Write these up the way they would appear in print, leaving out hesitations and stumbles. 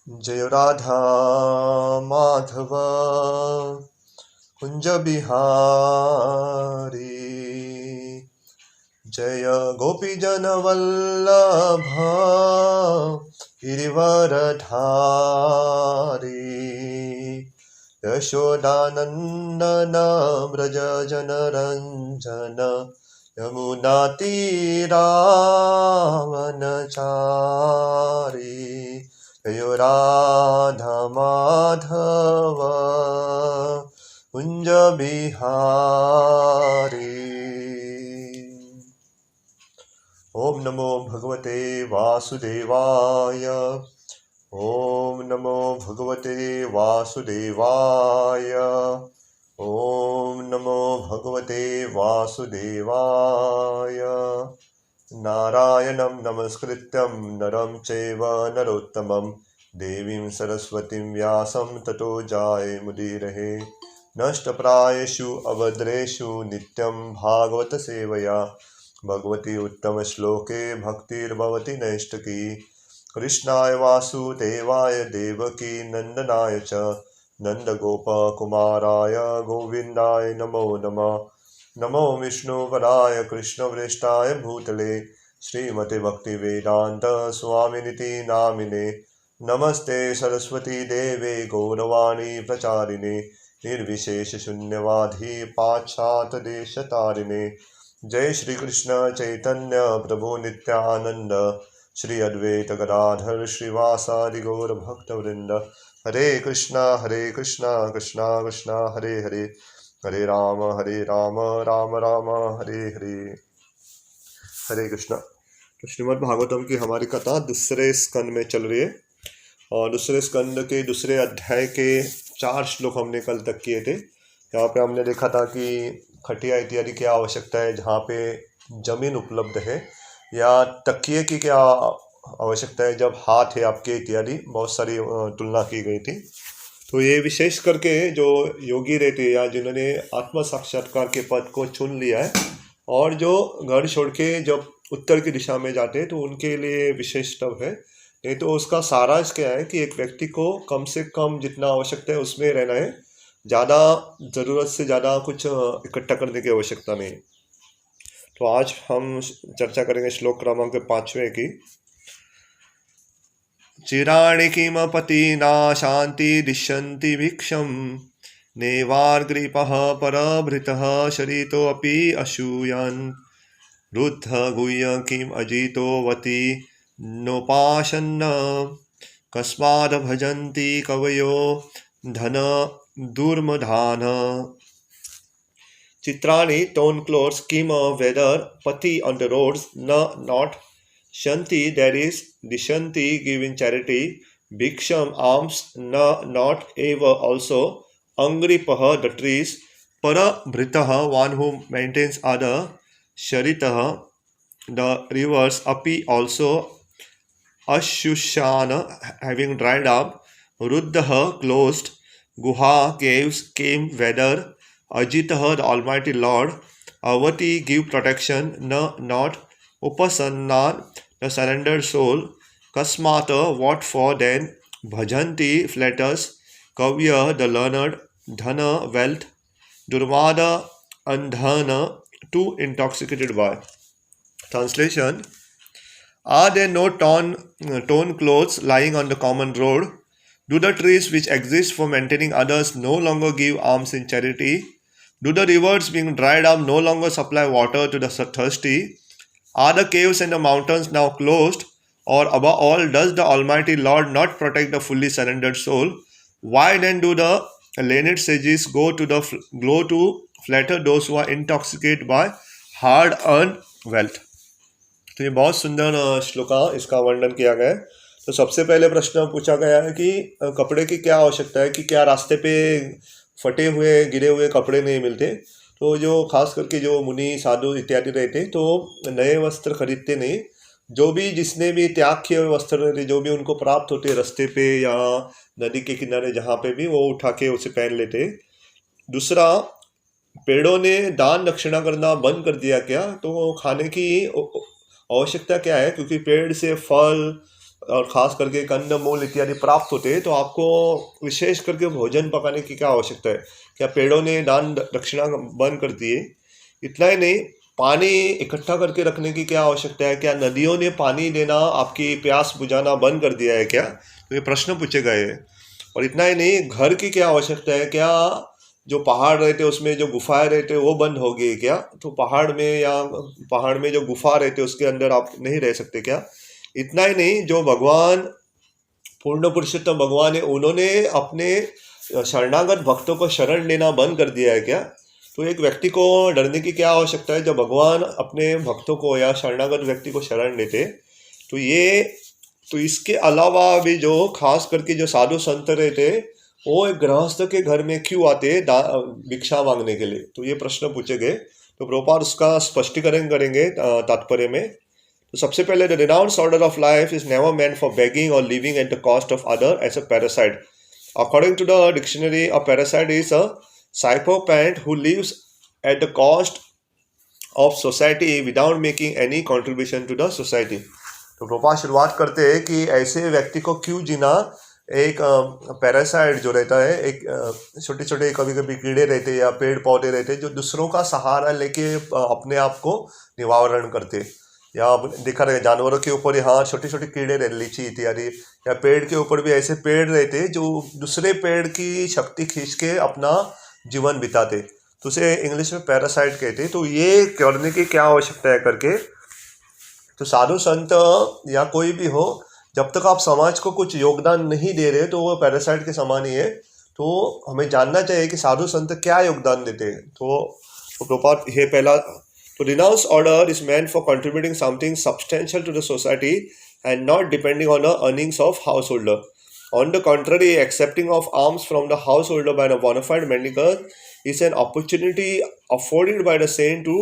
जय राधा माधव कुंज बिहारी। जय गोपीजन वल्लभ गिरिवरधारी। यशोदानंदन व्रज जनरंजन यमुना तीरावनचारी। जय राधा माधव कुंज बिहारी। ओम नमो भगवते वासुदेवाय। ओम नमो भगवते वासुदेवाय। ओम नमो भगवते वासुदेवाय। नारायणं नमस्कृत्यं नरं चैव नरोत्तमं देवीं सरस्वतीं व्यासं ततो जयमुदीरये। नष्टप्रायेषु अभद्रेषु नित्यं भागवत सेवया भगवती उत्तम श्लोके भक्तिर्भवति नैष्ठिकी। कृष्णाय वासुदेवाय देवकी नंदनाय च नंदगोपकुमाराय गोविन्दाय नमो नमः। नमो विष्णुपदाय कृष्णप्रेष्ठाय भूतले श्रीमते भक्तिवेदांत स्वामिनिति नामिने। नमस्ते सरस्वती देवे गौरवाणी प्रचारिणे निर्विशेष शून्यवादी पाश्चात्य देशतारिणे। जय श्री कृष्ण चैतन्य प्रभु नित्यानंद श्री अद्वैत गदाधर श्रीवासादि गौर भक्तवृंद। हरे कृष्णा कृष्णा कृष्णा हरे हरे, हरे राम राम राम हरे हरे। हरे कृष्णा। तो श्रीमद् भागवतम की हमारी कथा दूसरे स्कंद में चल रही है और दूसरे स्कंद के दूसरे अध्याय के 4 श्लोक हमने कल तक किए थे। यहाँ पे हमने देखा था कि खटिया इत्यादि क्या आवश्यकता है जहाँ पे जमीन उपलब्ध है, या तकिए की क्या आवश्यकता है जब हाथ है आपके इत्यादि बहुत सारी तुलना की गई थी। तो ये विशेष करके जो योगी रहते हैं या जिन्होंने आत्म साक्षात्कार के पद को चुन लिया है और जो घर छोड़ के जब उत्तर की दिशा में जाते हैं तो उनके लिए विशेष तब है। नहीं तो उसका सारांश क्या है कि एक व्यक्ति को कम से कम जितना आवश्यकता है उसमें रहना है, ज़्यादा ज़रूरत से ज़्यादा कुछ इकट्ठा करने की आवश्यकता नहीं। तो आज हम चर्चा करेंगे श्लोक क्रमांक 5वें की। चिराणि किमपतिना शांति दिशन्ति भिक्षं नेवार्ग्रीपः परभृतः शरीतोऽपि अशूयन् रुद्ध गुह्य किम अजितोवती नोपासन्न कस्माद् भजन्ति कवयो धन दुर्मधान। चित्राणि torn clothes came whether pati on the roads not shanti, that is dishanti giving charity, bhiksham alms not eva also angripah the trees, parabhritah one who maintains other, sharitah the rivers, api also ashushana having dried up, ruddha closed, guha caves came whether, Ajitah the Almighty Lord, Avati give protection, not Upasannan the surrendered soul, Kasmata what for then, Bhajanti flatters, Kavya the learned, Dhana wealth, Durmada andhana too intoxicated by. Translation: Are there no torn clothes lying on the common road? Do the trees which exist for maintaining others no longer give alms in charity? Do the rivers being dried up no longer supply water to the thirsty? Are the caves and the mountains now closed? Or above all, does the Almighty Lord not protect the fully surrendered soul? Why then do the learned sages go to flatter those who are intoxicated by hard-earned wealth? तो ये बहुत सुंदर श्लोका इसका वर्णन किया गया है। तो सबसे पहले प्रश्न पूछा गया है कि कपड़े की क्या आवश्यकता है, कि क्या रास्ते पे फटे हुए गिरे हुए कपड़े नहीं मिलते। तो जो खास करके जो मुनि साधु इत्यादि रहते तो नए वस्त्र खरीदते नहीं, जो भी जिसने भी त्याग किए हुए वस्त्र रहते जो भी उनको प्राप्त होते रास्ते पे या नदी के किनारे जहाँ पे भी, वो उठा के उसे पहन लेते। दूसरा, पेड़ों ने दान दक्षिणा करना बंद कर दिया क्या, तो खाने की आवश्यकता क्या है, क्योंकि पेड़ से फल और ख़ास करके कंदमूल इत्यादि प्राप्त होते हैं, तो आपको विशेष करके भोजन पकाने की क्या आवश्यकता है? क्या पेड़ों ने दान दक्षिणा बंद कर दिए? इतना ही नहीं, पानी इकट्ठा करके रखने की क्या आवश्यकता है? क्या नदियों ने पानी देना, आपकी प्यास बुझाना बंद कर दिया है क्या? तो ये प्रश्न पूछे गए हैं। और इतना ही नहीं, घर की क्या आवश्यकता है? क्या जो पहाड़ रहते उसमें जो गुफाएं रहते वो बंद हो गई क्या? तो पहाड़ में या पहाड़ में जो गुफा रहते उसके अंदर आप नहीं रह सकते क्या? इतना ही नहीं, जो भगवान पूर्ण पुरुषोत्तम भगवान है, उन्होंने अपने शरणागत भक्तों को शरण लेना बंद कर दिया है क्या? तो एक व्यक्ति को डरने की क्या आवश्यकता है जब भगवान अपने भक्तों को या शरणागत व्यक्ति को शरण लेते? तो ये तो इसके अलावा भी जो खास करके जो साधु संत रहते, वो एक गृहस्थ के घर में क्यों आते भिक्षा मांगने के लिए? तो ये प्रश्न पूछे गए। तो प्रोपार उसका स्पष्टीकरण करेंगे तात्पर्य में। तो सबसे पहले, the renounce order of life is never meant for begging और living at the cost of other as a parasite. According to the dictionary, a parasite is a psychopath who lives at the cost of society without making any contribution to the society. तो प्रोपा शुरुआत करते हैं कि ऐसे व्यक्ति को क्यों जीना। एक पैरासाइट जो रहता है, एक छोटे छोटे कभी कभी कीड़े रहते हैं या पेड़ पौधे रहते हैं जो दूसरों का सहारा लेके अपने आप को निवारण करते, या देखा रहे जानवरों के ऊपर यहाँ छोटे छोटे कीड़े रहते, लीची इत्यादि, या पेड़ के ऊपर भी ऐसे पेड़ रहते जो दूसरे पेड़ की शक्ति खींच के अपना जीवन बिताते, तो उसे इंग्लिश में पैरासाइट कहते। तो ये करने की क्या आवश्यकता है करके, तो साधु संत या कोई भी हो, जब तक आप समाज को कुछ योगदान नहीं दे रहे तो वो पैरासाइट के समान ही है। तो हमें जानना चाहिए कि साधु संत क्या योगदान देते हैं। तो प्रोपात ये पहला, तो renounce order is meant for contributing something substantial to the society and not depending on the earnings of householder. On the contrary, accepting of alms from the householder by a bona fide mendicant is an opportunity afforded by the saint to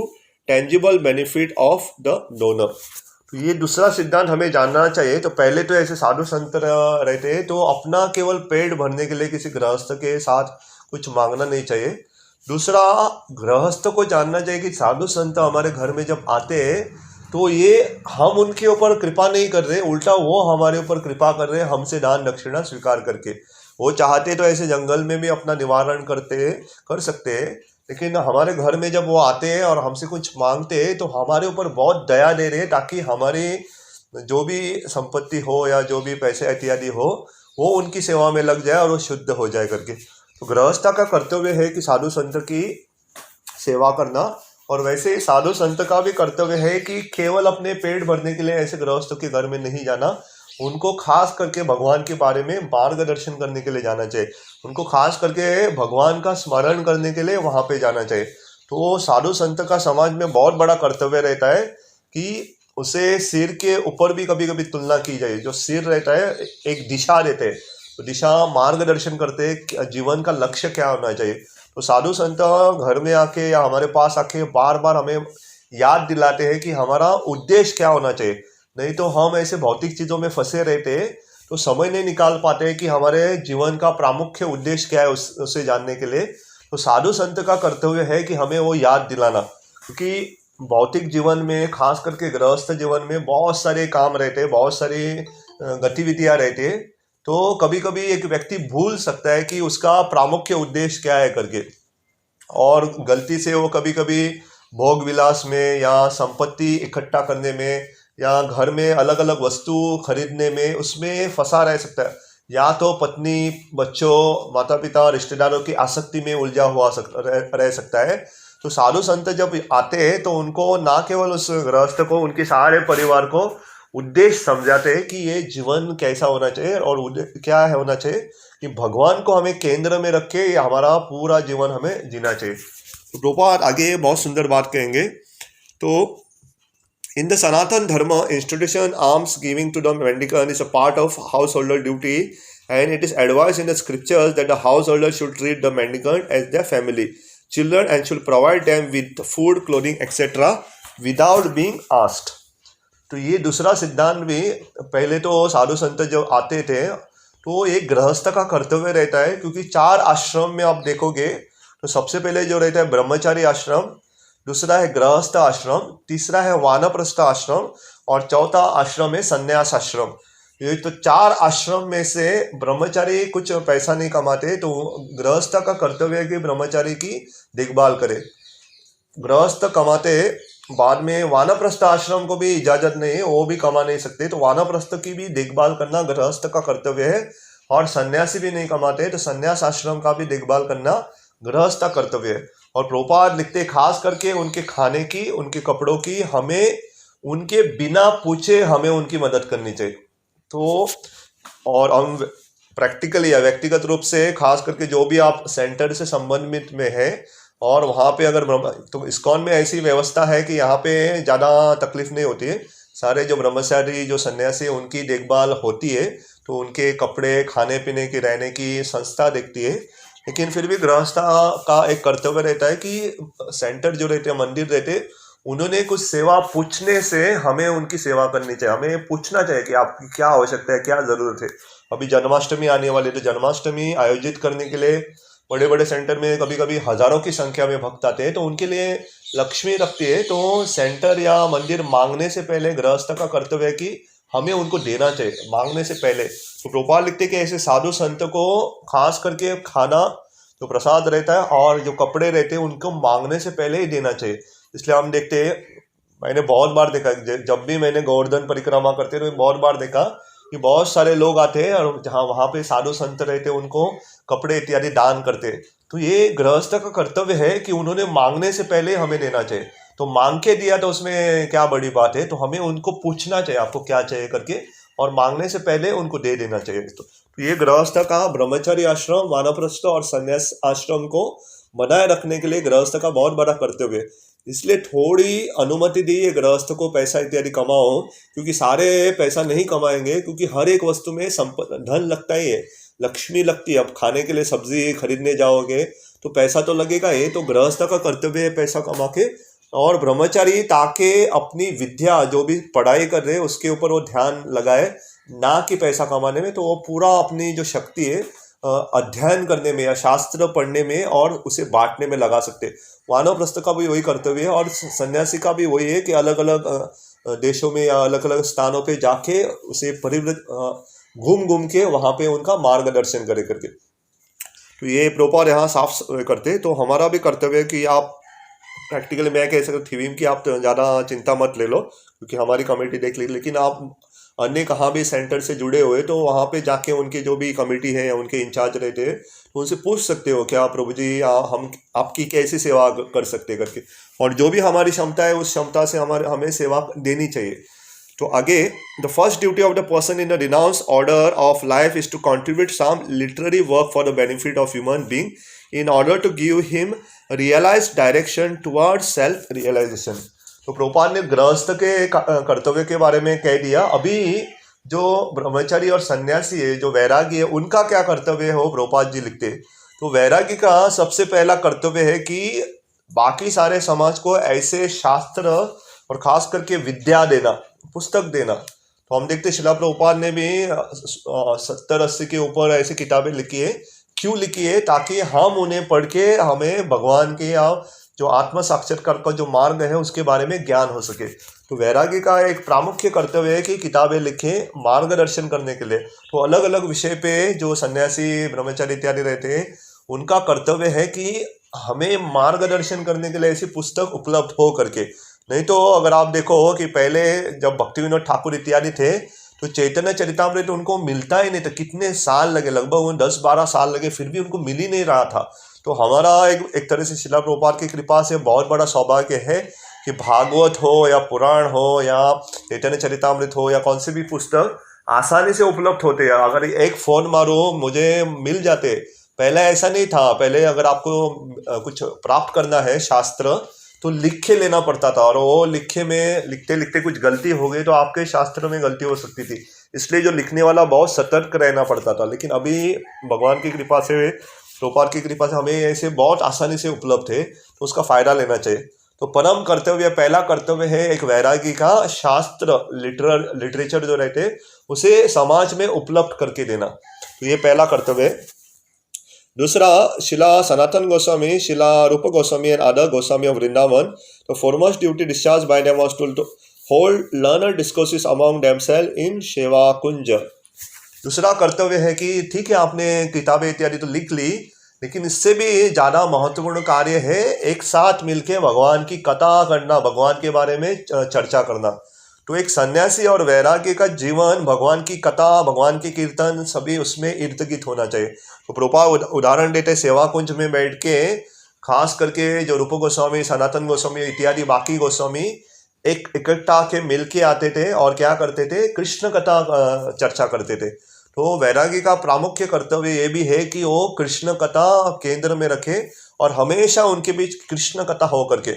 tangible benefit of the donor. तो ये दूसरा सिद्धांत हमें जानना चाहिए। तो पहले तो ऐसे साधु संत रहते हैं तो अपना केवल पेट भरने के लिए किसी गृहस्थ के साथ कुछ मांगना नहीं चाहिए। दूसरा, गृहस्थ को जानना चाहिए कि साधु संत हमारे घर में जब आते हैं तो ये हम उनके ऊपर कृपा नहीं कर रहे, उल्टा वो हमारे ऊपर कृपा कर रहे हैं हमसे दान दक्षिणा स्वीकार करके। वो चाहते तो ऐसे जंगल में भी अपना निवारण कर सकते हैं, लेकिन हमारे घर में जब वो आते हैं और हमसे कुछ मांगते हैं तो हमारे ऊपर बहुत दया दे रहे हैं, ताकि हमारी जो भी संपत्ति हो या जो भी पैसे इत्यादि हो वो उनकी सेवा में लग जाए और वो शुद्ध हो जाए करके। तो गृहस्थ का कर्तव्य है कि साधु संत की सेवा करना, और वैसे ही साधु संत का भी कर्तव्य है कि केवल अपने पेट भरने के लिए ऐसे गृहस्थों के घर में नहीं जाना, उनको खास करके भगवान के बारे में मार्गदर्शन करने के लिए जाना चाहिए, उनको खास करके भगवान का स्मरण करने के लिए वहाँ पे जाना चाहिए। तो साधु संत का समाज में बहुत बड़ा कर्तव्य रहता है कि उसे सिर के ऊपर भी कभी कभी तुलना की जाए। जो सिर रहता है एक दिशा देते हैं, तो दिशा मार्गदर्शन करते हैं जीवन का लक्ष्य क्या होना चाहिए। तो साधु संत घर में आके या हमारे पास आके बार बार हमें याद दिलाते हैं कि हमारा उद्देश्य क्या होना चाहिए। नहीं तो हम ऐसे भौतिक चीज़ों में फंसे रहते हैं तो समय नहीं निकाल पाते हैं कि हमारे जीवन का प्रामुख्य उद्देश्य क्या है उसे जानने के लिए। तो साधु संत का कर्तव्य है कि हमें वो याद दिलाना, क्योंकि भौतिक जीवन में खास करके गृहस्थ जीवन में बहुत सारे काम रहते हैं, बहुत सारी गतिविधियाँ रहती है। तो कभी कभी एक व्यक्ति भूल सकता है कि उसका प्रामुख्य उद्देश्य क्या है करके, और गलती से वो कभी कभी भोग विलास में या संपत्ति इकट्ठा करने में या घर में अलग अलग वस्तु खरीदने में उसमें फंसा रह सकता है, या तो पत्नी, बच्चों, माता पिता, रिश्तेदारों की आसक्ति में उलझा हुआ रह सकता है। तो साधु संत जब आते हैं तो उनको ना केवल उस गृहस्थ को, उनके सारे परिवार को उद्देश्य समझाते हैं कि ये जीवन कैसा होना चाहिए और क्या है होना चाहिए, कि भगवान को हमें केंद्र में रख के हमारा पूरा जीवन हमें जीना चाहिए। तो प्रभुपाद आगे बहुत सुंदर बात कहेंगे। तो इन the Sanatan Dharma institution alms giving to the mendicant is a part of householder duty and it is advise in the scriptures that the householder should treat the mendicant as their family children and should provide them with food, clothing etcetera without being asked. तो ये दूसरा सिद्धांत भी, पहले तो साधु संत जब आते थे तो एक गृहस्थ का कर्तव्य रहता है, क्योंकि 4 आश्रम में आप देखोगे तो सबसे पहले जो रहता है ब्रह्मचारी आश्रम, दूसरा है गृहस्थ आश्रम, तीसरा है वानप्रस्थ आश्रम और चौथा आश्रम है संन्यास आश्रम। ये तो 4 आश्रम में से ब्रह्मचारी कुछ पैसा नहीं कमाते, तो गृहस्थ का कर्तव्य है कि ब्रह्मचारी की देखभाल करे। गृहस्थ कमाते, बाद में वानप्रस्थ आश्रम को भी इजाजत नहीं है, वो भी कमा नहीं सकते, तो वानप्रस्थ की भी देखभाल करना गृहस्थ का कर्तव्य है। और सन्यासी भी नहीं कमाते, तो सन्यास आश्रम का भी देखभाल करना गृहस्थ का कर्तव्य है। और प्रोपाद लिखते खास करके उनके खाने की, उनके कपड़ों की, हमें उनके बिना पूछे हमें उनकी मदद करनी चाहिए। तो और हम प्रैक्टिकली या व्यक्तिगत रूप से खास करके जो भी आप सेंटर से संबंधित में है, और वहाँ पे अगर तो इस्कॉन में ऐसी व्यवस्था है कि यहाँ पे ज़्यादा तकलीफ नहीं होती है। सारे जो ब्रह्मचारी जो सन्यासी उनकी देखभाल होती है, तो उनके कपड़े, खाने पीने की, रहने की संस्था देखती है। लेकिन फिर भी गृहस्थ का एक कर्तव्य रहता है कि सेंटर जो रहते हैं, मंदिर रहते हैं, उन्होंने कुछ सेवा पूछने से हमें उनकी सेवा करनी चाहिए। हमें पूछना चाहिए कि आपकी क्या आवश्यकता है, क्या ज़रूरत है। अभी जन्माष्टमी आने वाली है, तो जन्माष्टमी आयोजित करने के लिए बड़े बड़े सेंटर में कभी कभी हजारों की संख्या में भक्त आते हैं, तो उनके लिए लक्ष्मी रखती है। तो सेंटर या मंदिर मांगने से पहले गृहस्थ का कर्तव्य है कि हमें उनको देना चाहिए, मांगने से पहले। तो गोपाल लिखते कि ऐसे साधु संत को खास करके खाना जो प्रसाद रहता है और जो कपड़े रहते हैं उनको मांगने से पहले ही देना चाहिए। इसलिए हम देखते हैं, मैंने बहुत बार देखा, जब भी मैंने गोवर्धन परिक्रमा करते तो बहुत बार देखा कि बहुत सारे लोग आते हैं और जहाँ वहाँ पे साधु संत रहते हैं उनको कपड़े इत्यादि दान करते हैं। तो ये गृहस्थ का कर्तव्य है कि उन्होंने मांगने से पहले हमें देना चाहिए। तो मांग के दिया तो उसमें क्या बड़ी बात है। तो हमें उनको पूछना चाहिए आपको क्या चाहिए करके, और मांगने से पहले उनको दे देना चाहिए। तो ये गृहस्थ का ब्रह्मचारी आश्रम, वानप्रस्थ और संन्यास आश्रम को बनाए रखने के लिए गृहस्थ का बहुत बड़ा कर्तव्य है। इसलिए थोड़ी अनुमति दी है गृहस्थ को पैसा इत्यादि कमाओ, क्योंकि सारे पैसा नहीं कमाएंगे, क्योंकि हर एक वस्तु में धन लगता ही है, लक्ष्मी लगती है। अब खाने के लिए सब्जी खरीदने जाओगे तो पैसा तो लगेगा। ये तो गृहस्थ का कर्तव्य है पैसा कमा के। और ब्रह्मचारी ताकि अपनी विद्या जो भी पढ़ाई कर रहे हैं उसके ऊपर वो ध्यान लगाए, ना कि पैसा कमाने में। तो वो पूरा अपनी जो शक्ति है अध्ययन करने में या शास्त्र पढ़ने में और उसे बांटने में लगा सकते। वानप्रस्थ का भी वही कर्तव्य है और सन्यासी का भी वही है कि अलग अलग देशों में या अलग अलग स्थानों पे जाके उसे घूम घूम के वहाँ पे उनका मार्गदर्शन करे करके। तो ये प्रॉपर यहाँ साफ करते। तो हमारा भी कर्तव्य है कि आप प्रैक्टिकली, मैं कह सकता थीम की आप तो ज़्यादा चिंता मत ले लो, क्योंकि हमारी कमेटी देख ली। लेकिन आप अन्य कहाँ भी सेंटर से जुड़े हुए तो वहाँ पे जाके उनकी जो भी कमेटी है या उनके इंचार्ज रहते हैं तो उनसे पूछ सकते हो क्या प्रभु जी हम आपकी कैसी सेवा कर सकते करके। और जो भी हमारी क्षमता है उस क्षमता से हमें सेवा देनी चाहिए। तो आगे, the first duty of the person in the renounce order of life is to contribute some literary work for the benefit of human being in order to give him realize direction towards self realization. तो प्रोपाल ने गृहस्थ के कर्तव्य के बारे में कह दिया। अभी जो ब्रह्मचारी और सन्यासी है, जो वैरागी है, उनका क्या कर्तव्य हो प्रोपाल जी लिखते। तो वैरागी का सबसे पहला कर्तव्य है कि बाकी सारे समाज को ऐसे शास्त्र और खास करके विद्या देना, पुस्तक देना। तो हम देखते शिला प्रभुपाद ने भी 70-80 के ऊपर ऐसी किताबें लिखी है। क्यों लिखी है? ताकि हम उन्हें पढ़ के हमें भगवान के या जो आत्म साक्षात्कार का जो मार्ग है उसके बारे में ज्ञान हो सके। तो वैरागी का एक प्रामुख्य कर्तव्य है कि किताबें लिखें मार्गदर्शन करने के लिए। तो अलग अलग विषय पे जो सन्यासी, ब्रह्मचारी इत्यादि रहते हैं उनका कर्तव्य है कि हमें मार्गदर्शन करने के लिए ऐसी पुस्तक उपलब्ध हो करके। नहीं तो अगर आप देखो कि पहले जब भक्ति विनोद ठाकुर इत्यादि थे तो चैतन्य चरितामृत उनको मिलता ही नहीं था। कितने साल लगे, लगभग 10-12 साल लगे, फिर भी उनको मिल ही नहीं रहा था। तो हमारा एक तरह से शिला प्रभुपाद की कृपा से बहुत बड़ा सौभाग्य है कि भागवत हो या पुराण हो या चैतन्य चरितामृत हो या कौन सी भी पुस्तक आसानी से उपलब्ध होते हैं। अगर एक फ़ोन मारो मुझे मिल जाते। पहले ऐसा नहीं था। पहले अगर आपको कुछ प्राप्त करना है शास्त्र तो लिख के लेना पड़ता था, और वो लिखते लिखते कुछ गलती हो गई तो आपके शास्त्र में गलती हो सकती थी। इसलिए जो लिखने वाला बहुत सतर्क रहना पड़ता था। लेकिन अभी भगवान की कृपा से, प्रभुपाद की कृपा से हमें ऐसे बहुत आसानी से उपलब्ध है, तो उसका फायदा लेना चाहिए। तो परम कर्तव्य, पहला कर्तव्य है एक वैरागी का शास्त्र लिटरेचर जो रहते उसे समाज में उपलब्ध करके देना। तो ये पहला कर्तव्य है। दूसरा, शिला सनातन Goswami, Srila Rupa Goswami and other Goswami of Vrindavan, तो foremost duty discharge by them was to hold learner discourses among themself in Seva Kunj. दूसरा कर्तव्य है कि ठीक है आपने किताबें इत्यादि तो लिख ली, लेकिन इससे भी ज़्यादा महत्वपूर्ण कार्य है एक साथ मिलके भगवान की कथा करना, भगवान के बारे में चर्चा करना। तो एक सन्यासी और वैराग्य का जीवन भगवान की कथा, भगवान की कीर्तन सभी उसमें इर्द गिर्द होना चाहिए। तो प्रभुपाद उदाहरण देते सेवा कुंज में बैठ के, खास करके जो रूप गोस्वामी, सनातन गोस्वामी इत्यादि बाकी गोस्वामी एक इकट्ठा के मिल के आते थे और क्या करते थे, कृष्ण कथा चर्चा करते थे। तो वैरागी का प्रामुख्य कर्तव्य ये भी है कि वो कृष्ण कथा केंद्र में रखे और हमेशा उनके बीच कृष्ण कथा हो करके।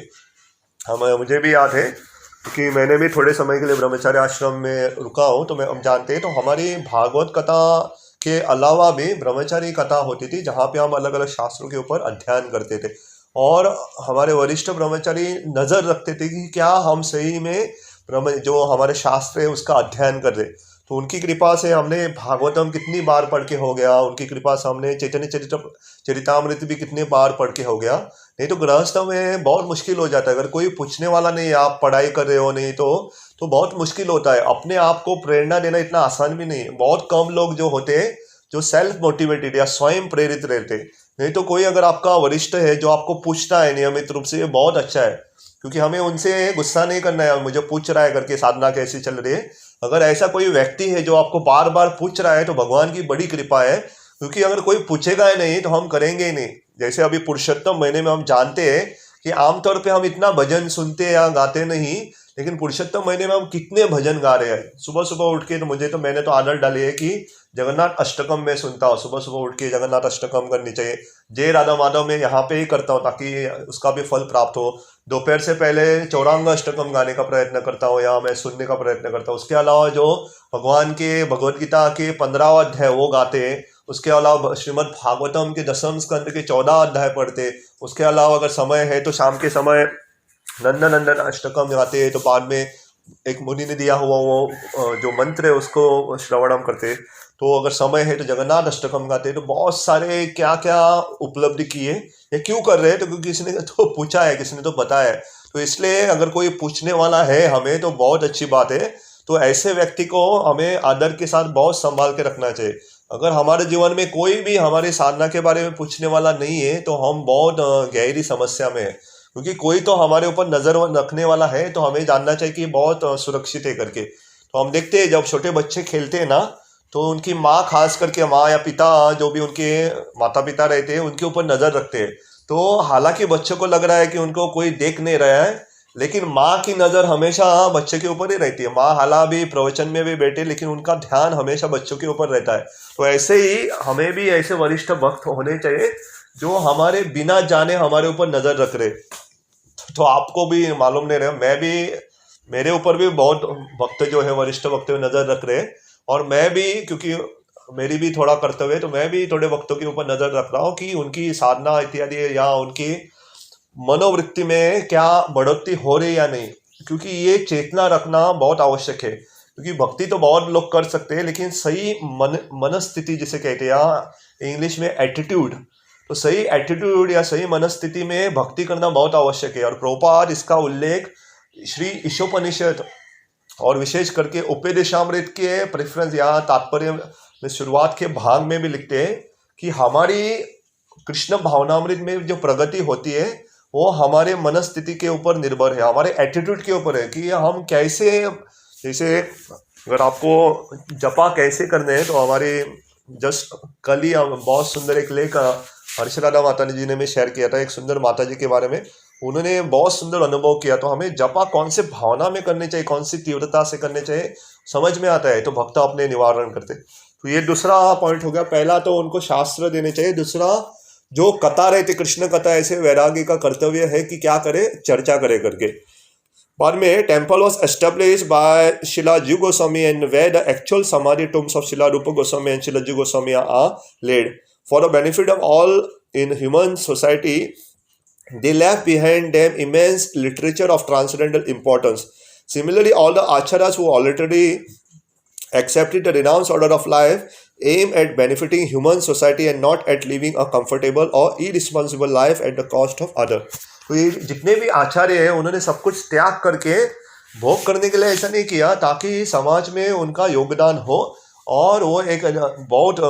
मुझे भी याद है क्योंकि मैंने भी थोड़े समय के लिए ब्रह्मचार्य आश्रम में रुका हूँ, तो हम जानते हैं तो हमारी भागवत कथा के अलावा भी ब्रह्मचारी कथा होती थी जहाँ पे हम अलग अलग शास्त्रों के ऊपर अध्ययन करते थे और हमारे वरिष्ठ ब्रह्मचारी नज़र रखते थे कि क्या हम सही में जो हमारे शास्त्र है उसका अध्ययन कर रहे। तो उनकी कृपा से हमने भागवतम कितनी बार पढ़ के हो गया, उनकी कृपा से हमने चैतन्य चरितामृत भी कितने बार पढ़ के हो गया। नहीं तो गृहस्थ में बहुत मुश्किल हो जाता है, अगर कोई पूछने वाला नहीं, आप पढ़ाई कर रहे हो नहीं तो बहुत मुश्किल होता है। अपने आप को प्रेरणा देना इतना आसान भी नहीं है। बहुत कम लोग जो होते हैं जो सेल्फ मोटिवेटेड या स्वयं प्रेरित रहते। नहीं तो कोई अगर आपका वरिष्ठ है जो आपको पूछता है नियमित रूप से, ये बहुत अच्छा है, क्योंकि हमें उनसे गुस्सा नहीं करना है मुझे पूछ रहा है करके साधना कैसी चल रही है। अगर ऐसा कोई व्यक्ति है जो आपको बार बार पूछ रहा है तो भगवान की बड़ी कृपा है, क्योंकि अगर कोई पूछेगा ही नहीं तो हम करेंगे ही नहीं। जैसे अभी पुरुषोत्तम महीने में हम जानते हैं कि आमतौर पे हम इतना भजन सुनते या गाते नहीं, लेकिन पुरुषोत्तम महीने में हम कितने भजन गा रहे हैं। सुबह सुबह उठ के तो मैंने तो आदत डाली है कि जगन्नाथ अष्टकम में सुनता हूँ, सुबह सुबह उठ के जगन्नाथ अष्टकम करनी चाहिए। जय राधा माधव में यहाँ पे ही करता हूँ ताकि उसका भी फल प्राप्त हो। दोपहर से पहले चौरांग अष्टकम गाने का प्रयत्न करता हूँ या मैं सुनने का प्रयत्न करता हूँ। उसके अलावा जो भगवान के भगवद गीता के 15वां अध्याय वो गाते हैं। उसके अलावा श्रीमद् भागवतम के 10वें स्कंद के 14 अध्याय पढ़ते। उसके अलावा अगर समय है तो शाम के समय नंदन नंदन अष्टकम गाते हैं। तो बाद में एक मुनि ने दिया हुआ वो जो मंत्र है उसको श्रवणम करते। तो अगर समय है तो जगन्नाथ अष्टकम गाते। तो बहुत सारे क्या क्या उपलब्धि किए। ये क्यों कर रहे हैं? तो क्योंकि किसी ने तो पूछा है, किसी ने तो बताया है। तो इसलिए अगर कोई पूछने वाला है हमें तो बहुत अच्छी बात है। तो ऐसे व्यक्ति को हमें आदर के साथ बहुत संभाल के रखना चाहिए। अगर हमारे जीवन में कोई भी हमारी साधना के बारे में पूछने वाला नहीं है तो हम बहुत गहरी समस्या में है, क्योंकि कोई तो हमारे ऊपर नजर रखने वाला है। तो हमें जानना चाहिए कि बहुत सुरक्षित है करके। तो हम देखते हैं जब छोटे बच्चे खेलते हैं ना, तो उनकी माँ, खास करके माँ या पिता, जो भी उनके माता पिता रहते हैं, उनके ऊपर नजर रखते हैं। तो हालांकि बच्चों को लग रहा है कि उनको कोई देख नहीं रहा है, लेकिन माँ की नज़र हमेशा बच्चे के ऊपर ही रहती है। माँ हालांकि प्रवचन में भी बैठे, लेकिन उनका ध्यान हमेशा बच्चों के ऊपर रहता है। तो ऐसे ही हमें भी ऐसे वरिष्ठ भक्त होने चाहिए जो हमारे बिना जाने हमारे ऊपर नज़र रख रहे। तो आपको भी मालूम नहीं रहे, मैं भी, मेरे ऊपर भी बहुत भक्त जो है वरिष्ठ भक्त नज़र रख रहे। और मैं भी, क्योंकि मेरी भी थोड़ा कर्तव्य है, तो मैं भी थोड़े भक्तों के ऊपर नज़र रख रहा हूँ कि उनकी साधना इत्यादि या उनकी मनोवृत्ति में क्या बढ़ोतरी हो रही या नहीं। क्योंकि ये चेतना रखना बहुत आवश्यक है। क्योंकि भक्ति तो बहुत लोग कर सकते हैं, लेकिन सही मनस्थिति जिसे कहते हैं, या इंग्लिश में एटीट्यूड, तो सही एटीट्यूड या सही मनस्थिति में भक्ति करना बहुत आवश्यक है। और प्रभुपाद इसका उल्लेख श्री ईशोपनिषद और विशेष करके उपदेशामृत के प्रेफरेंस या तात्पर्य में शुरुआत के भाग में भी लिखते हैं कि हमारी कृष्ण भावनामृत में जो प्रगति होती है वो हमारे मनस्थिति के ऊपर निर्भर है, हमारे एटीट्यूड के ऊपर है कि हम कैसे, जैसे अगर आपको जपा कैसे करने हैं तो हमारे जस्ट कल ही बहुत सुंदर एक लेख हर्षराधा माता जी ने शेयर किया था, एक सुंदर माता जी के बारे में। उन्होंने बहुत सुंदर अनुभव किया। तो हमें जपा कौन से भावना में करने चाहिए, कौन सी तीव्रता से करने चाहिए, समझ में आता है तो भक्त अपने निवारण करते। तो ये दूसरा पॉइंट हो गया। पहला तो उनको शास्त्र देने चाहिए। दूसरा, जो कथा रहती कृष्ण कथा, ऐसे वैरागी का कर्तव्य है कि क्या करे, चर्चा करे करके। बाद में temple was establish by Srila Jiva Goswami and where the actual samadhi tombs of Srila Rupa Goswami and Srila Jiva Goswami are laid for the benefit of all in human society. They left behind them immense literature of transcendental importance. Similarly, all the acharyas who already accepted the renounced order of life aim at benefiting human society and not at living a comfortable or irresponsible life at the cost of other. तो ये जितने भी आचार्य हैं उन्होंने सब कुछ त्याग करके भोग करने के लिए ऐसा नहीं किया, ताकि समाज में उनका योगदान हो और वो एक बहुत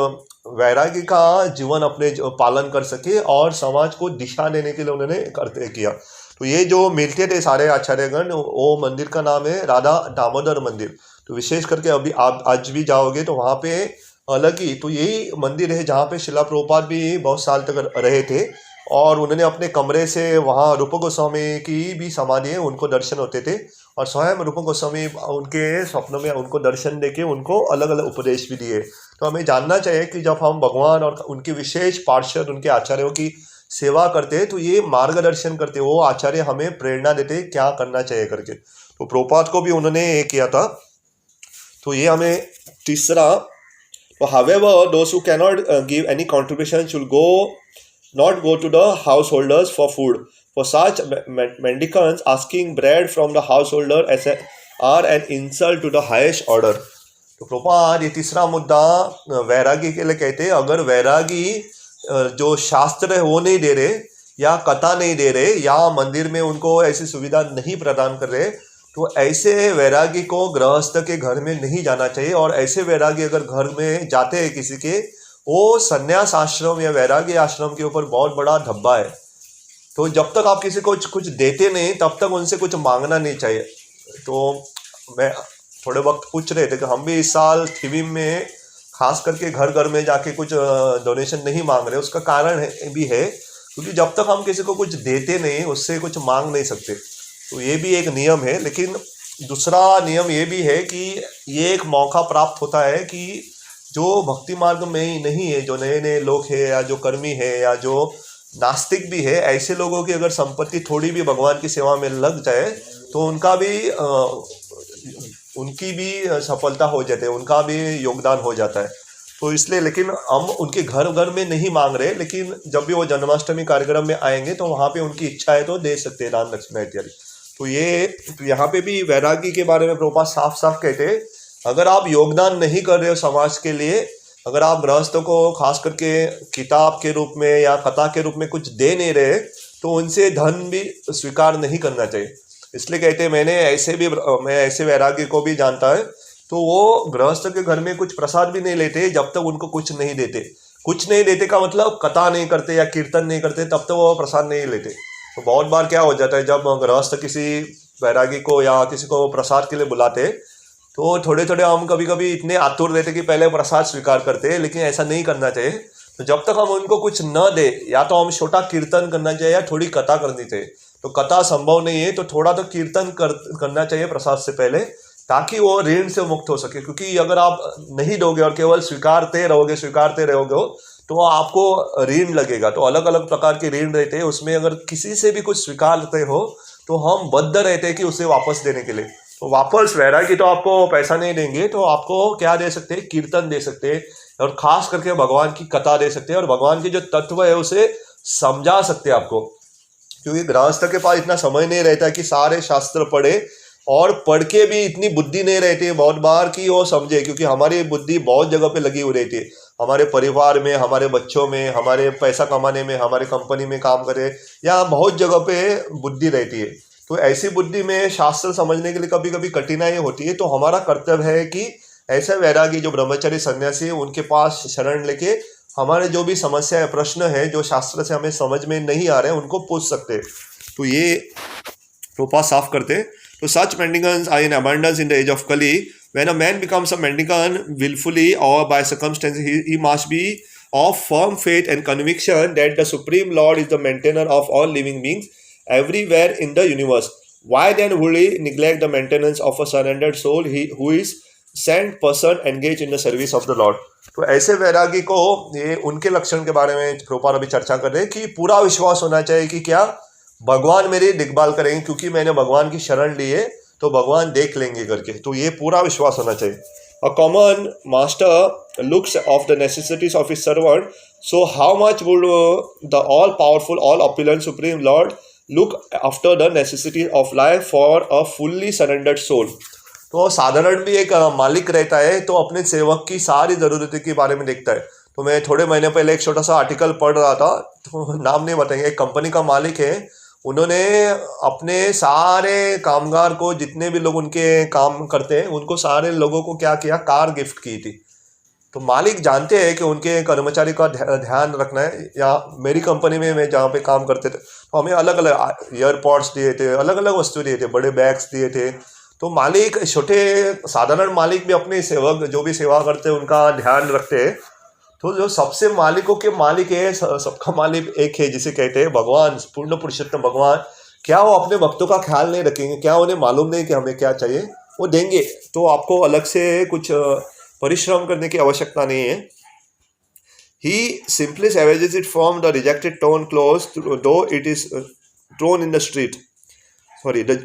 वैरागी का जीवन अपने पालन कर सके और समाज को दिशा देने के लिए उन्होंने करते किया। तो ये जो मिलते थे सारे आचार्यगण, वो मंदिर का नाम है राधा दामोदर मंदिर। तो विशेष करके अभी आप आज भी जाओगे तो वहाँ पे अलग ही, तो यही मंदिर है जहाँ पे शिला प्रभुपाद भी बहुत साल तक रहे थे और उन्होंने अपने कमरे से वहाँ रूप गोस्वामी की भी समाधि है, उनको दर्शन होते थे और स्वयं रूप गोस्वामी उनके स्वप्न में उनको दर्शन देके उनको अलग अलग उपदेश भी दिए। तो हमें जानना चाहिए कि जब हम भगवान और उनके विशेष पार्षद उनके आचार्यों की सेवा करते हैं तो ये मार्गदर्शन करते, वो आचार्य हमें प्रेरणा देते क्या करना चाहिए करके। तो प्रभुपाद को भी उन्होंने ये किया था। तो ये हमें तीसरा, तो however those who cannot give any contribution should not go to the householders for food. For such mendicants, asking bread from the householder are an insult to the highest order. तो प्रभुपाद ये तीसरा मुद्दा वैरागी के लिए कहते हैं, अगर वैरागी जो शास्त्र है वो नहीं दे रहे या कथा नहीं दे रहे या मंदिर में उनको ऐसी सुविधा नहीं प्रदान कर रहे, तो ऐसे वैरागी को गृहस्थ के घर में नहीं जाना चाहिए। और ऐसे वैरागी अगर घर में जाते हैं किसी के, वो संन्यास आश्रम या वैरागी आश्रम के ऊपर बहुत बड़ा धब्बा है। तो जब तक आप किसी को कुछ देते नहीं तब तक उनसे कुछ मांगना नहीं चाहिए। तो मैं थोड़े वक्त पूछ रहे थे कि हम भी इस साल थिविम में खास करके घर घर में जाके कुछ डोनेशन नहीं मांग रहे। उसका कारण भी है क्योंकि जब तक हम किसी को कुछ देते नहीं उससे कुछ मांग नहीं सकते। तो ये भी एक नियम है। लेकिन दूसरा नियम ये भी है कि ये एक मौका प्राप्त होता है कि जो भक्ति मार्ग में ही नहीं है, जो नए नए लोग हैं या जो कर्मी है या जो नास्तिक भी है, ऐसे लोगों की अगर संपत्ति थोड़ी भी भगवान की सेवा में लग जाए तो उनकी भी सफलता हो जाती है, उनका भी योगदान हो जाता है। तो इसलिए, लेकिन हम उनके घर घर में नहीं मांग रहे, लेकिन जब भी वो जन्माष्टमी कार्यक्रम में आएंगे तो वहाँ पे उनकी इच्छा है तो दे सकते हैं दान दक्षिणा इत्यादि। तो यहाँ पे भी वैरागी के बारे में प्रभुपाद साफ साफ कहते हैं, अगर आप योगदान नहीं कर रहे हो समाज के लिए, अगर आप गृहस्थों को खास करके किताब के रूप में या कथा के रूप में कुछ दे नहीं रहे तो उनसे धन भी स्वीकार नहीं करना चाहिए। इसलिए कहते हैं, मैं ऐसे वैरागी को भी जानता है, तो वो गृहस्थ के घर में कुछ प्रसाद भी नहीं लेते जब तक उनको कुछ नहीं देते। कुछ नहीं देते का मतलब कथा नहीं करते या कीर्तन नहीं करते, तब तक वो प्रसाद नहीं लेते। तो बहुत बार क्या हो जाता है, जब गृहस्थ किसी वैरागी को या किसी को प्रसाद के लिए बुलाते तो थोड़े थोड़े हम कभी कभी इतने आतुर रहते कि पहले प्रसाद स्वीकार करते हैं, लेकिन ऐसा नहीं करना चाहिए। तो जब तक हम उनको कुछ न दे, या तो हम छोटा कीर्तन करना चाहिए या थोड़ी कथा करनी चाहिए। तो कथा संभव नहीं है तो थोड़ा तो कीर्तन करना चाहिए प्रसाद से पहले, ताकि वो ऋण से मुक्त हो सके। क्योंकि अगर आप नहीं दोगे और केवल स्वीकारते रहोगे तो आपको ऋण लगेगा। तो अलग अलग प्रकार के ऋण रहते हैं, उसमें अगर किसी से भी कुछ स्वीकारते हो तो हम बद्ध रहते हैं कि उसे वापस देने के लिए। तो वापस वैरागी तो आपको पैसा नहीं देंगे, तो आपको क्या दे सकते हैं, कीर्तन दे सकते हैं और खास करके भगवान की कथा दे सकते हैं और भगवान के जो तत्व है उसे समझा सकते हैं आपको। क्योंकि गृहस्थ के पास इतना समय नहीं रहता कि सारे शास्त्र पढ़े, और पढ़ के भी इतनी बुद्धि नहीं रहती है बहुत बार कि वो समझे। क्योंकि हमारी बुद्धि बहुत जगह पे लगी हुई रहती है, हमारे परिवार में, हमारे बच्चों में, हमारे पैसा कमाने में, हमारे कंपनी में काम करे, या बहुत जगह पे बुद्धि रहती है। तो ऐसी बुद्धि में शास्त्र समझने के लिए कभी कभी कठिनाई होती है। तो हमारा कर्तव्य है कि ऐसे वैरागी जो ब्रह्मचारी सन्यासी है उनके पास शरण लेके हमारे जो भी समस्या है, प्रश्न है जो शास्त्र से हमें समझ में नहीं आ रहे हैं, उनको पूछ सकते हैं। तो ये रूपा साफ करते। तो such mendicants are in abundance in the age of Kali. When a man becomes a mendicant willfully or by circumstance, he must be of firm faith and conviction that the Supreme Lord is the maintainer of all living beings everywhere in the universe. Why then would he neglect the maintenance of a surrendered soul who is sent person engaged in the service of the Lord? तो ऐसे वैरागी को ये उनके लक्षण के बारे में प्रभुपाद अभी चर्चा कर रहे हैं कि पूरा विश्वास होना चाहिए कि क्या भगवान मेरी देखभाल करेंगे, क्योंकि मैंने भगवान की शरण ली है तो भगवान देख लेंगे करके। तो ये पूरा विश्वास होना चाहिए। A common master looks of the necessities of his servant, so how much would the all-powerful, all-opulent Supreme Lord look after the necessities of life for a fully surrendered soul? तो साधारण भी एक मालिक रहता है तो अपने सेवक की सारी ज़रूरतों के बारे में देखता है। तो मैं थोड़े महीने पहले एक छोटा सा आर्टिकल पढ़ रहा था, तो नाम नहीं बताएंगे, एक कंपनी का मालिक है, उन्होंने अपने सारे कामगार को, जितने भी लोग उनके काम करते हैं, उनको सारे लोगों को क्या किया, कार गिफ्ट की थी। तो मालिक जानते हैं कि उनके कर्मचारी का ध्यान रखना है। या मेरी कंपनी में मैं जहाँ पे काम करते थे, तो हमें अलग अलग ईयरपॉड्स दिए थे, अलग अलग वस्तु दिए थे, बड़े बैग्स दिए थे। तो मालिक, छोटे साधारण मालिक भी अपने सेवक जो भी सेवा करते हैं उनका ध्यान रखते हैं। तो जो सबसे मालिकों के मालिक है, सबका मालिक एक है, जिसे कहते हैं भगवान, पूर्ण पुरुषोत्तम भगवान। क्या वो अपने भक्तों का ख्याल नहीं रखेंगे? क्या उन्हें मालूम नहीं कि हमें क्या चाहिए? वो देंगे। तो आपको अलग से कुछ परिश्रम करने की आवश्यकता नहीं है। He simply savages it from the rejected torn clothes, though it is thrown in the street.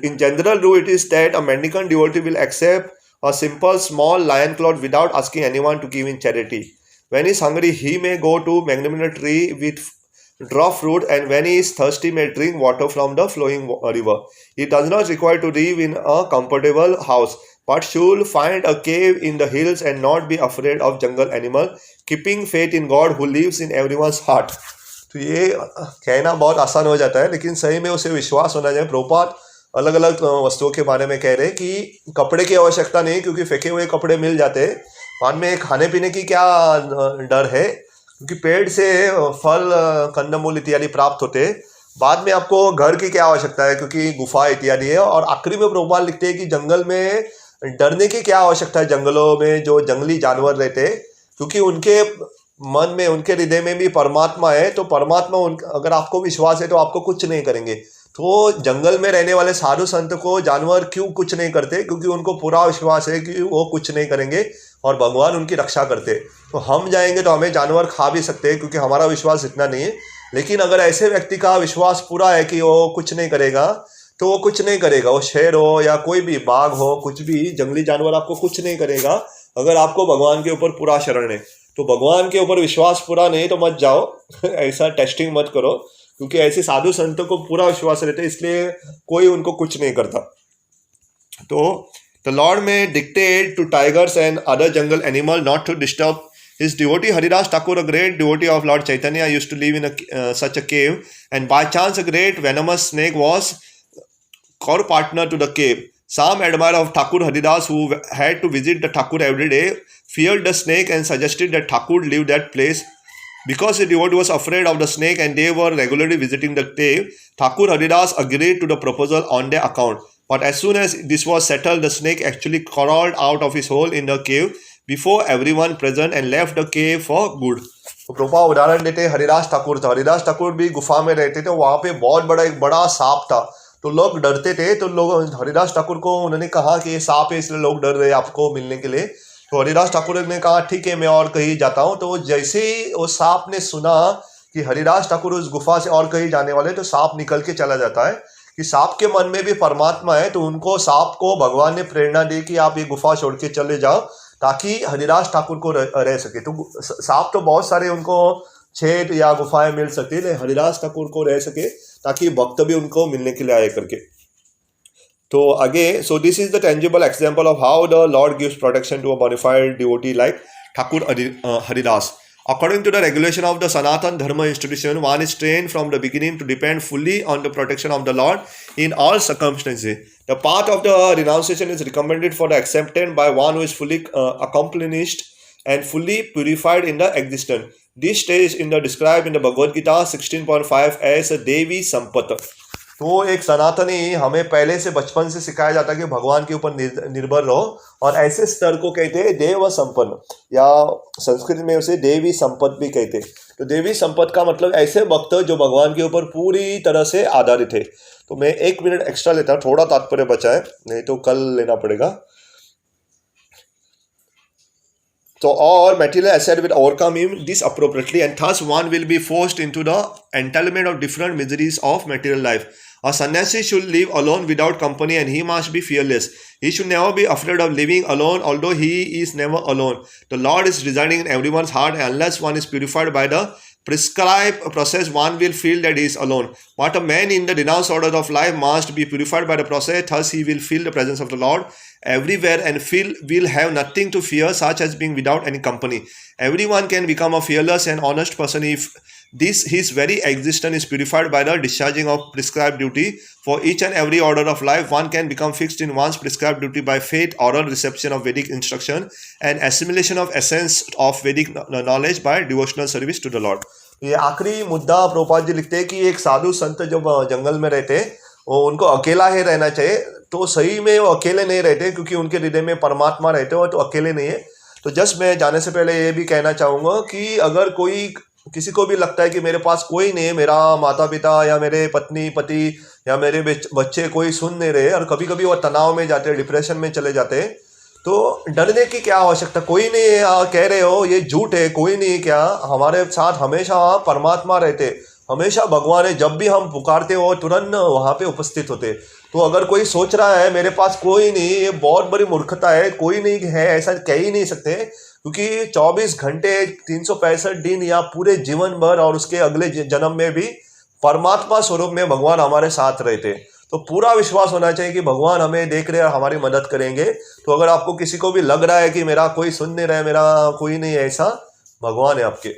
In general rule it is that a mendicant devotee will accept a simple small lion cloth without asking anyone to give in charity. When he is hungry, he may go to magnolia tree with draw fruit, and when he is thirsty, may drink water from the flowing river. He does not require to live in a comfortable house, but should find a cave in the hills and not be afraid of jungle animal, keeping faith in God who lives in everyone's heart. तो ये कहना बहुत आसान हो जाता है, लेकिन सही में उसे विश्वास होना चाहिए। प्रभुपाद अलग अलग वस्तुओं के बारे में कह रहे हैं कि कपड़े की आवश्यकता नहीं, क्योंकि फेंके हुए कपड़े मिल जाते हैं। बाद में खाने पीने की क्या डर है, क्योंकि पेड़ से फल, कंदमूल इत्यादि प्राप्त होते हैं। बाद में आपको घर की क्या आवश्यकता है, क्योंकि गुफा इत्यादि है। और आखिरी में प्रभुपाद लिखते हैं कि जंगल में डरने की क्या आवश्यकता है। जंगलों में जो जंगली जानवर रहते हैं, क्योंकि उनके मन में, उनके हृदय में भी परमात्मा है। तो परमात्मा, अगर आपको विश्वास है तो आपको कुछ नहीं करेंगे। तो जंगल में रहने वाले साधु संत को जानवर क्यों कुछ नहीं करते? क्योंकि उनको पूरा विश्वास है कि वो कुछ नहीं करेंगे और भगवान उनकी रक्षा करते। तो हम जाएंगे तो हमें जानवर खा भी सकते हैं, क्योंकि हमारा विश्वास इतना नहीं है। लेकिन अगर ऐसे व्यक्ति का विश्वास पूरा है कि वो कुछ नहीं करेगा, तो वो कुछ नहीं करेगा। वो शेर हो या कोई भी बाघ हो, कुछ भी जंगली जानवर आपको कुछ नहीं करेगा, अगर आपको भगवान के ऊपर पूरा शरण है। तो भगवान के ऊपर विश्वास पूरा नहीं तो मत जाओ ऐसा टेस्टिंग मत करो, क्योंकि ऐसे साधु संतों को पूरा विश्वास रहता है, इसलिए कोई उनको कुछ नहीं करता। तो द लॉर्ड में dictate to tigers and other jungle animal not to disturb his devotee Haridas Thakur, a great devotee of Lord Chaitanya, used to live in such a cave, and by chance a great venomous snake was co-partner to the cave. Some admirer of Thakur Haridas, who had to visit the Thakur every day, feared the snake and suggested that Thakur leave that place. Because the devotee was afraid of the snake and they were regularly visiting the cave, Thakur Haridas agreed to the proposal on their account. But as soon as this was settled, the snake actually crawled out of his hole in the cave before everyone present and left the cave for good. तो प्रभुपा उदाहरण देते हरिदास ठाकुर था। हरिदास ठाकुर भी गुफा में रहते थे, वहाँ पे बहुत बड़ा एक बड़ा सांप था। तो लोग डरते थे, तो लोग हरिदास ठाकुर को उन्होंने कहा कि ये सांप है, इसलिए लोग डर रहे आपको मिलने के लिए। तो हरिदास ठाकुर ने कहा ठीक है, मैं और कहीं जाता हूँ। तो जैसे ही वो सांप ने सुना कि हरिदास ठाकुर उस गुफा से और कहीं जाने वाले, तो सांप निकल के चला जाता है। कि सांप के मन में भी परमात्मा है, तो उनको, सांप को भगवान ने प्रेरणा दी कि आप ये गुफा छोड़ के चले जाओ, ताकि हरिदास ठाकुर को रह सके। तो सांप तो बहुत सारे उनको छेद या गुफाएं मिल सकती है, हरिदास ठाकुर को रह सके, ताकि भक्त भी उनको मिलने के लिए आए करके। तो आगे, so this is the tangible example of how the Lord gives protection to a bona fide devotee like Thakur Haridas. According to the regulation of the Sanatan Dharma institution, one is trained from the beginning to depend fully on the protection of the Lord in all circumstances. The path of the renunciation is recommended for the acceptance by one who is fully accomplished and fully purified in the existence. This stage is described in the Bhagavad Gita 16.5 as a Devi Sampat. तो एक सनातनी हमें पहले से बचपन से सिखाया जाता है कि भगवान के ऊपर निर्भर रहो, और ऐसे स्तर को कहते हैं देव संपन्न, या संस्कृत में उसे देवी संपत भी कहते हैं। तो देवी संपत का मतलब ऐसे भक्त जो भगवान के ऊपर पूरी तरह से आधारित है। तो मैं 1 मिनट एक्स्ट्रा लेता हूँ, थोड़ा तात्पर्य बचा है, नहीं तो कल लेना पड़ेगा। So all material asset will overcome him disappropriately, and thus one will be forced into the entanglement of different miseries of material life. A sannyasi should live alone without company, and he must be fearless. He should never be afraid of living alone, although he is never alone. The Lord is residing in everyone's heart, and unless one is purified by the prescribed process, one will feel that he is alone. But a man in the denounced order of life must be purified by the process, thus he will feel the presence of the Lord everywhere and feel will have nothing to fear, such as being without any company. Everyone can become a fearless and honest person if his very existence is purified by the discharging of prescribed duty. For each and every order of life, one can become fixed in one's prescribed duty by faith, oral reception of Vedic instruction, and assimilation of essence of Vedic knowledge by devotional service to the Lord. ये आखिरी मुद्दा प्रभुपाद जी लिखते हैं कि एक साधु संत जब जंगल में रहते हैं, वो उनको अकेला ही रहना चाहिए। तो सही में वो अकेले नहीं रहते, क्योंकि उनके हृदय में परमात्मा रहते हो, तो अकेले नहीं है। तो जस्ट मैं जाने से पहले ये भी कहना चाहूँगा कि अगर कोई किसी को भी लगता है कि मेरे पास कोई नहीं है, मेरा माता पिता या मेरे पत्नी पति या मेरे बच्चे कोई सुन नहीं रहे, और कभी कभी वो तनाव में जाते हैं, डिप्रेशन में चले जाते हैं, तो डरने की क्या आवश्यकता, कोई नहीं है। कह रहे हो ये झूठ है, कोई नहीं, क्या हमारे साथ हमेशा परमात्मा रहते, हमेशा भगवान है। जब भी हम पुकारते हो तुरंत वहाँ पे उपस्थित होते। तो अगर कोई सोच रहा है मेरे पास कोई नहीं, ये बहुत बड़ी मूर्खता है। कोई नहीं है ऐसा कह ही नहीं सकते, क्योंकि 24 घंटे 365 दिन या पूरे जीवन भर और उसके अगले जन्म में भी परमात्मा स्वरूप में भगवान हमारे साथ रहते। तो पूरा विश्वास होना चाहिए कि भगवान हमें देख रहे हैं और हमारी मदद करेंगे। तो अगर आपको किसी को भी लग रहा है कि मेरा कोई सुन नहीं रहा है, मेरा कोई नहीं है, ऐसा भगवान है आपके।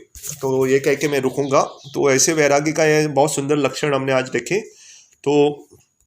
तो ये कह के मैं रुकूंगा। तो ऐसे वैरागी का ये बहुत सुंदर लक्षण हमने आज देखे। तो